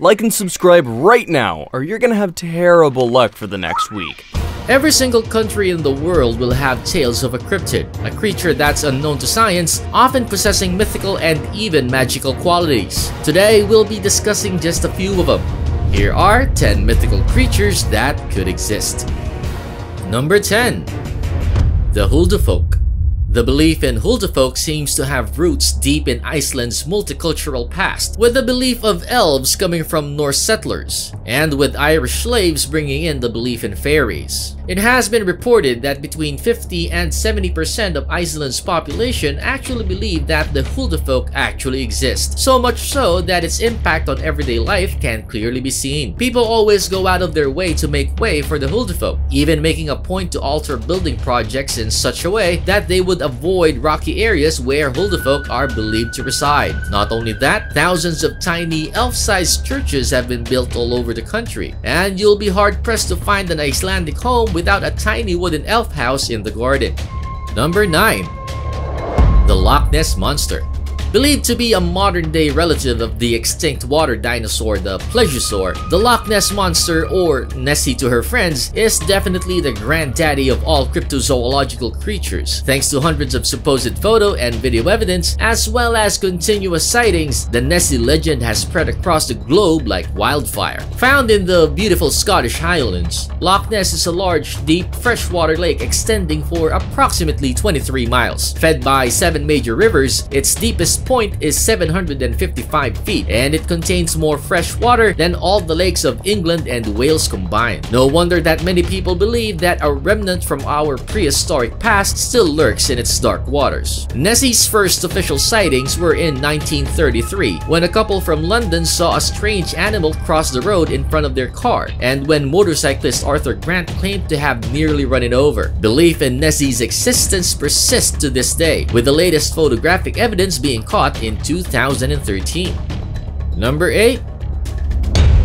Like and subscribe right now, or you're gonna have terrible luck for the next week. Every single country in the world will have tales of a cryptid, a creature that's unknown to science, often possessing mythical and even magical qualities. Today, we'll be discussing just a few of them. Here are 10 mythical creatures that could exist. Number 10. The Huldufolk. The belief in Huldufolk seems to have roots deep in Iceland's multicultural past, with the belief of elves coming from Norse settlers, and with Irish slaves bringing in the belief in fairies. It has been reported that between 50 and 70% of Iceland's population actually believe that the Huldufolk actually exist, so much so that its impact on everyday life can clearly be seen. People always go out of their way to make way for the Huldufolk, even making a point to alter building projects in such a way that they would avoid rocky areas where Huldufolk are believed to reside. Not only that, thousands of tiny elf-sized churches have been built all over the country, and you'll be hard-pressed to find an Icelandic home without a tiny wooden elf house in the garden. Number 9. The Loch Ness Monster. Believed to be a modern-day relative of the extinct water dinosaur, the plesiosaur, the Loch Ness Monster, or Nessie to her friends, is definitely the granddaddy of all cryptozoological creatures. Thanks to hundreds of supposed photo and video evidence, as well as continuous sightings, the Nessie legend has spread across the globe like wildfire. Found in the beautiful Scottish Highlands, Loch Ness is a large, deep, freshwater lake extending for approximately 23 miles. Fed by 7 major rivers, its deepest point is 755 feet, and it contains more fresh water than all the lakes of England and Wales combined. No wonder that many people believe that a remnant from our prehistoric past still lurks in its dark waters. Nessie's first official sightings were in 1933, when a couple from London saw a strange animal cross the road in front of their car, and when motorcyclist Arthur Grant claimed to have nearly run it over. Belief in Nessie's existence persists to this day, with the latest photographic evidence being caught in 2013. Number 8.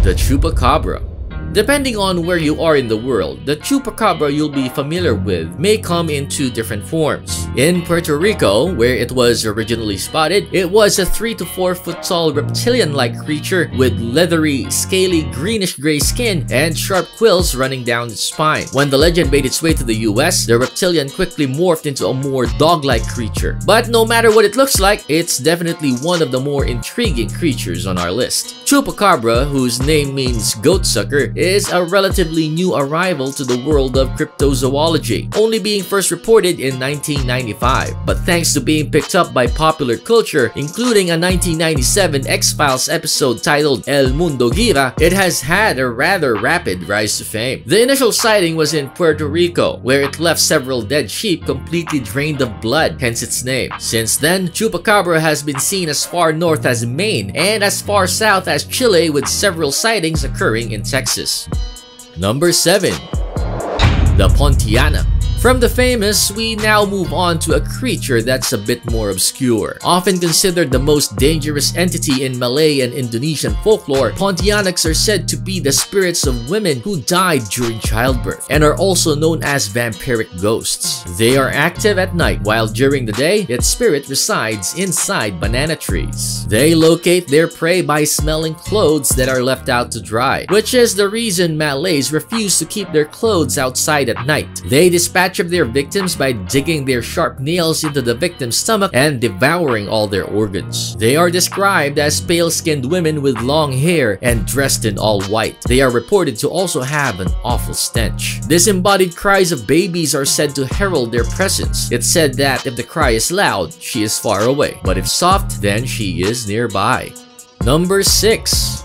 The Chupacabra. Depending on where you are in the world, the Chupacabra you'll be familiar with may come in 2 different forms. In Puerto Rico, where it was originally spotted, it was a 3 to 4 foot tall reptilian-like creature with leathery, scaly, greenish-gray skin and sharp quills running down its spine. When the legend made its way to the US, the reptilian quickly morphed into a more dog-like creature. But no matter what it looks like, it's definitely one of the more intriguing creatures on our list. Chupacabra, whose name means goatsucker, is a relatively new arrival to the world of cryptozoology, only being first reported in 1995. But thanks to being picked up by popular culture, including a 1997 X-Files episode titled El Mundo Gira, it has had a rather rapid rise to fame. The initial sighting was in Puerto Rico, where it left several dead sheep completely drained of blood, hence its name. Since then, Chupacabra has been seen as far north as Maine and as far south as Chile, with several sightings occurring in Texas. Number 7. The Pontiana. From the famous, we now move on to a creature that's a bit more obscure. Often considered the most dangerous entity in Malay and Indonesian folklore, Pontianaks are said to be the spirits of women who died during childbirth and are also known as vampiric ghosts. They are active at night, while during the day, its spirit resides inside banana trees. They locate their prey by smelling clothes that are left out to dry, which is the reason Malays refuse to keep their clothes outside at night. They dispatch of their victims by digging their sharp nails into the victim's stomach and devouring all their organs. They are described as pale-skinned women with long hair and dressed in all white. They are reported to also have an awful stench. Disembodied cries of babies are said to herald their presence. It's said that if the cry is loud, she is far away, but if soft, then she is nearby. Number 6.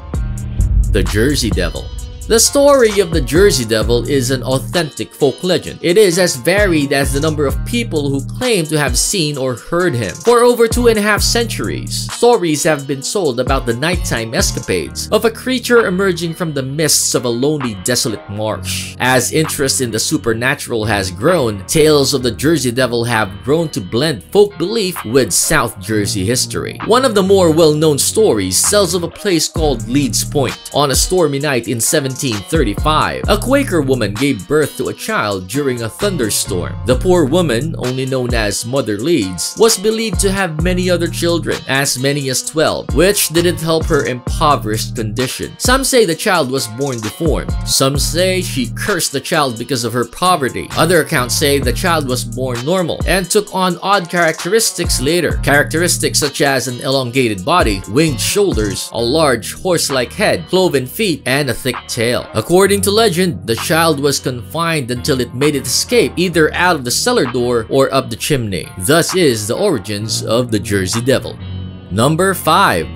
The Jersey Devil. The story of the Jersey Devil is an authentic folk legend. It is as varied as the number of people who claim to have seen or heard him. For over 2.5 centuries, stories have been told about the nighttime escapades of a creature emerging from the mists of a lonely, desolate marsh. As interest in the supernatural has grown, tales of the Jersey Devil have grown to blend folk belief with South Jersey history. One of the more well-known stories tells of a place called Leeds Point. On a stormy night in 17 1935, a Quaker woman gave birth to a child during a thunderstorm. The poor woman, only known as Mother Leeds, was believed to have many other children, as many as 12, which didn't help her impoverished condition. Some say the child was born deformed. Some say she cursed the child because of her poverty. Other accounts say the child was born normal and took on odd characteristics later. Characteristics such as an elongated body, winged shoulders, a large horse-like head, cloven feet, and a thick tail. According to legend, the child was confined until it made its escape either out of the cellar door or up the chimney. Thus is the origins of the Jersey Devil. Number 5.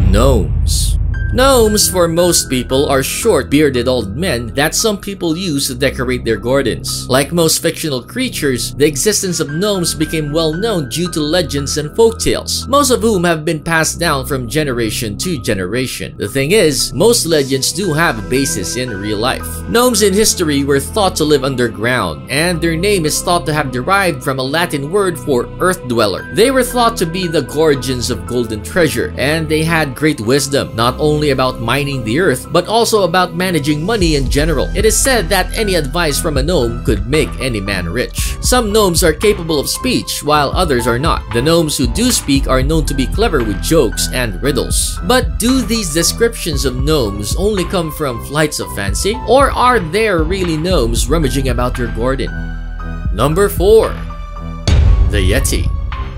Gnomes. Gnomes, for most people, are short, bearded old men that some people use to decorate their gardens. Like most fictional creatures, the existence of gnomes became well known due to legends and folktales, most of whom have been passed down from generation to generation. The thing is, most legends do have a basis in real life. Gnomes in history were thought to live underground, and their name is thought to have derived from a Latin word for earth dweller. They were thought to be the guardians of golden treasure, and they had great wisdom, not only about mining the earth, but also about managing money in general. It is said that any advice from a gnome could make any man rich. Some gnomes are capable of speech, while others are not. The gnomes who do speak are known to be clever with jokes and riddles. But do these descriptions of gnomes only come from flights of fancy? Or are there really gnomes rummaging about your garden? Number 4. The Yeti.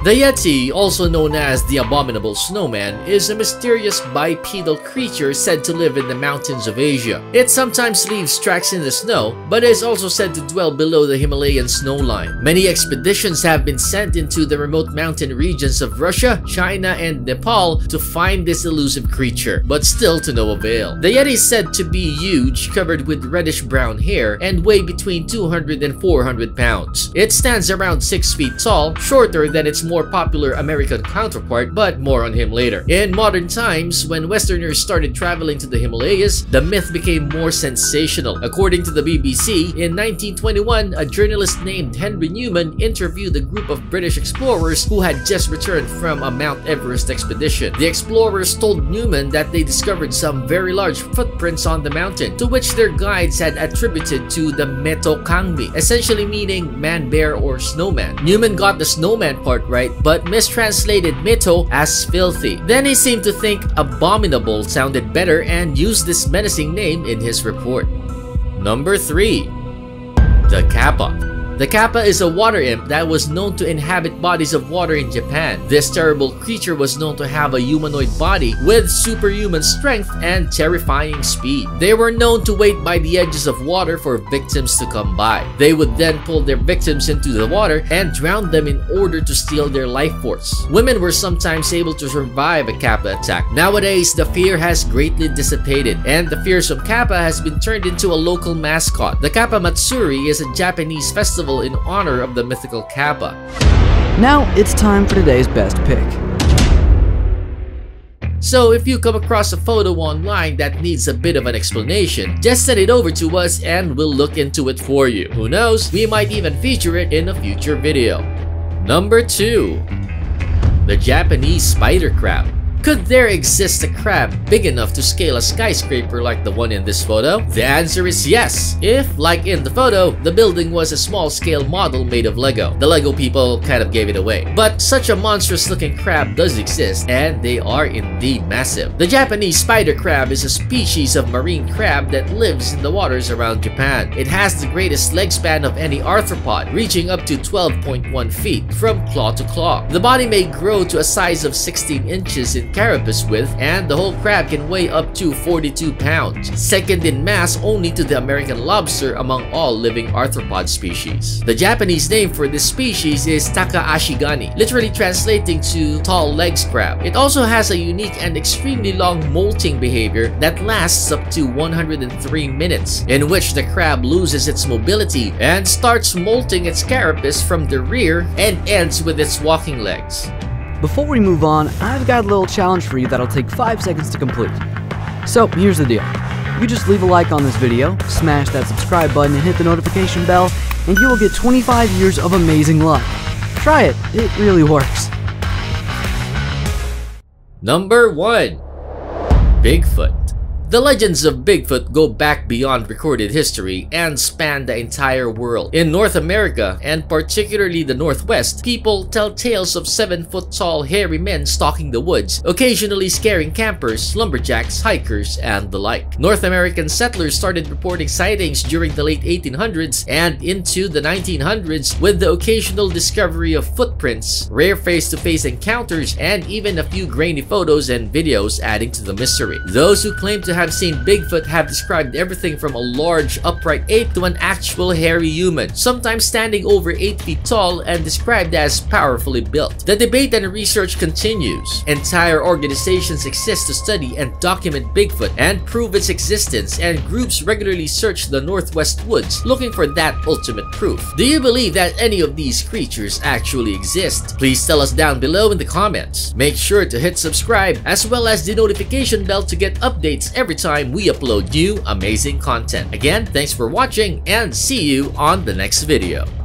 The Yeti, also known as the Abominable Snowman, is a mysterious bipedal creature said to live in the mountains of Asia. It sometimes leaves tracks in the snow, but is also said to dwell below the Himalayan snowline. Many expeditions have been sent into the remote mountain regions of Russia, China, and Nepal to find this elusive creature, but still to no avail. The Yeti is said to be huge, covered with reddish-brown hair, and weigh between 200 and 400 pounds. It stands around 6 feet tall, shorter than its more popular American counterpart, but more on him later. In modern times, when Westerners started traveling to the Himalayas, the myth became more sensational. According to the BBC, in 1921, a journalist named Henry Newman interviewed a group of British explorers who had just returned from a Mount Everest expedition. The explorers told Newman that they discovered some very large footprints on the mountain, to which their guides had attributed to the Meto Kangmi, essentially meaning man-bear or snowman. Newman got the snowman part right, but mistranslated Meto as filthy. Then he seemed to think abominable sounded better and used this menacing name in his report. Number 3. The Kappa. The Kappa is a water imp that was known to inhabit bodies of water in Japan. This terrible creature was known to have a humanoid body with superhuman strength and terrifying speed. They were known to wait by the edges of water for victims to come by. They would then pull their victims into the water and drown them in order to steal their life force. Women were sometimes able to survive a Kappa attack. Nowadays, the fear has greatly dissipated, and the fearsome Kappa has been turned into a local mascot. The Kappa Matsuri is a Japanese festival in honor of the mythical Kappa. Now it's time for today's best pick. So if you come across a photo online that needs a bit of an explanation, just send it over to us and we'll look into it for you. Who knows, we might even feature it in a future video. Number 2. The Japanese Spider Crab. Could there exist a crab big enough to scale a skyscraper like the one in this photo? The answer is yes, if, like in the photo, the building was a small-scale model made of Lego. The Lego people kind of gave it away. But such a monstrous-looking crab does exist, and they are indeed massive. The Japanese spider crab is a species of marine crab that lives in the waters around Japan. It has the greatest leg span of any arthropod, reaching up to 12.1 feet from claw to claw. The body may grow to a size of 16 inches in carapace width, and the whole crab can weigh up to 42 pounds, second in mass only to the American lobster among all living arthropod species. The Japanese name for this species is Takaashigani, literally translating to tall legs crab. It also has a unique and extremely long molting behavior that lasts up to 103 minutes, in which the crab loses its mobility and starts molting its carapace from the rear and ends with its walking legs. Before we move on, I've got a little challenge for you that'll take 5 seconds to complete. So here's the deal. You just leave a like on this video, smash that subscribe button and hit the notification bell, and you will get 25 years of amazing luck. Try it, it really works. Number 1. Bigfoot. The legends of Bigfoot go back beyond recorded history and span the entire world. In North America, and particularly the Northwest, people tell tales of 7-foot-tall hairy men stalking the woods, occasionally scaring campers, lumberjacks, hikers, and the like. North American settlers started reporting sightings during the late 1800s and into the 1900s, with the occasional discovery of footprints, rare face-to-face encounters, and even a few grainy photos and videos adding to the mystery. Those who claim to have seen Bigfoot have described everything from a large upright ape to an actual hairy human, sometimes standing over 8 feet tall and described as powerfully built. The debate and research continues. Entire organizations exist to study and document Bigfoot and prove its existence, and groups regularly search the Northwest woods looking for that ultimate proof. Do you believe that any of these creatures actually exist? Please tell us down below in the comments. Make sure to hit subscribe as well as the notification bell to get updates every time we upload new amazing content. Again, thanks for watching and see you on the next video.